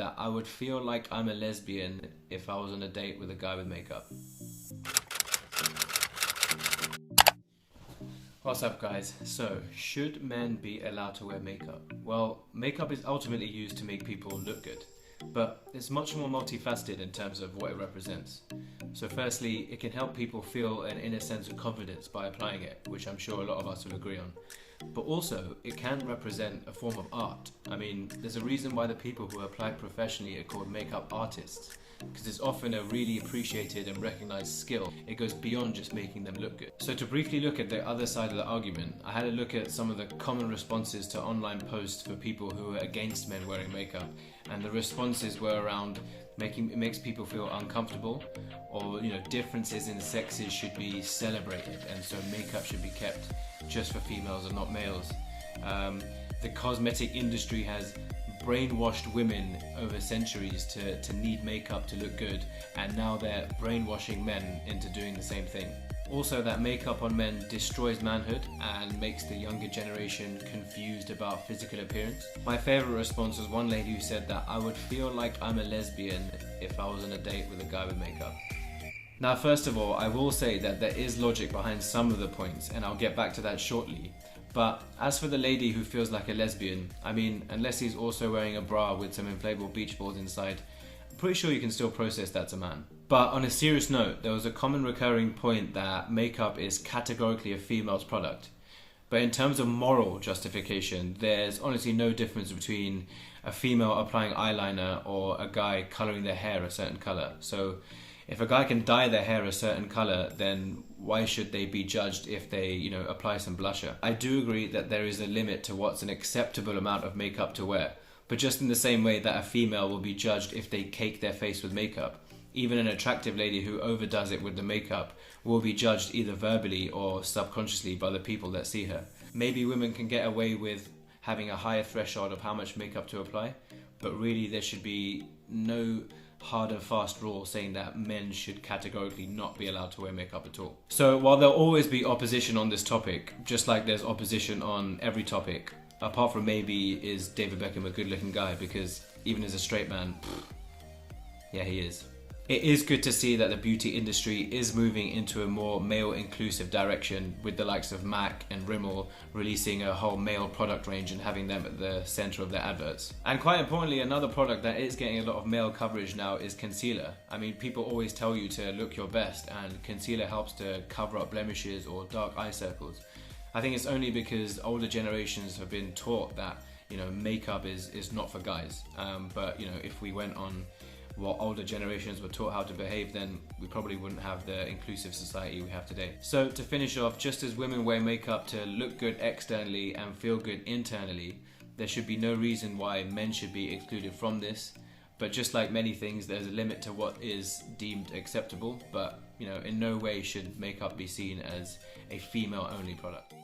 that I would feel like I'm a lesbian if I was on a date with a guy with makeup. What's up, guys? So, should men be allowed to wear makeup? Well, makeup is ultimately used to make people look good, but it's much more multifaceted in terms of what it represents. So firstly, it can help people feel an inner sense of confidence by applying it, which I'm sure a lot of us will agree on. But also, it can represent a form of art. I mean, there's a reason why the people who apply it professionally are called makeup artists, because it's often a really appreciated and recognized skill. It goes beyond just making them look good. So to briefly look at the other side of the argument, I had a look at some of the common responses to online posts for people who are against men wearing makeup, and the responses were around it makes people feel uncomfortable, or differences in sexes should be celebrated, and so makeup should be kept just for females and not males. The cosmetic industry has brainwashed women over centuries to need makeup to look good, and now they're brainwashing men into doing the same thing. Also, that makeup on men destroys manhood and makes the younger generation confused about physical appearance. My favourite response was one lady who said that I would feel like I'm a lesbian if I was on a date with a guy with makeup. Now, first of all, I will say that there is logic behind some of the points, and I'll get back to that shortly. But as for the lady who feels like a lesbian, I mean, unless he's also wearing a bra with some inflatable beach balls inside, I'm pretty sure you can still process that's a man. But on a serious note, there was a common recurring point that makeup is categorically a female's product. But in terms of moral justification, there's honestly no difference between a female applying eyeliner or a guy colouring their hair a certain colour. So if a guy can dye their hair a certain colour, then why should they be judged if they, apply some blusher? I do agree that there is a limit to what's an acceptable amount of makeup to wear. But just in the same way that a female will be judged if they cake their face with makeup, even an attractive lady who overdoes it with the makeup will be judged either verbally or subconsciously by the people that see her. Maybe women can get away with having a higher threshold of how much makeup to apply, but really there should be no hard and fast rule saying that men should categorically not be allowed to wear makeup at all. So while there'll always be opposition on this topic, just like there's opposition on every topic, apart from maybe is David Beckham a good looking guy, because even as a straight man, yeah, he is. It is good to see that the beauty industry is moving into a more male-inclusive direction, with the likes of MAC and Rimmel releasing a whole male product range and having them at the centre of their adverts. And quite importantly, another product that is getting a lot of male coverage now is concealer. I mean, people always tell you to look your best, and concealer helps to cover up blemishes or dark eye circles. I think it's only because older generations have been taught that, makeup is not for guys. But if we went on what older generations were taught how to behave, then we probably wouldn't have the inclusive society we have today. So to finish off, just as women wear makeup to look good externally and feel good internally, there should be no reason why men should be excluded from this. But just like many things, there's a limit to what is deemed acceptable, but in no way should makeup be seen as a female-only product.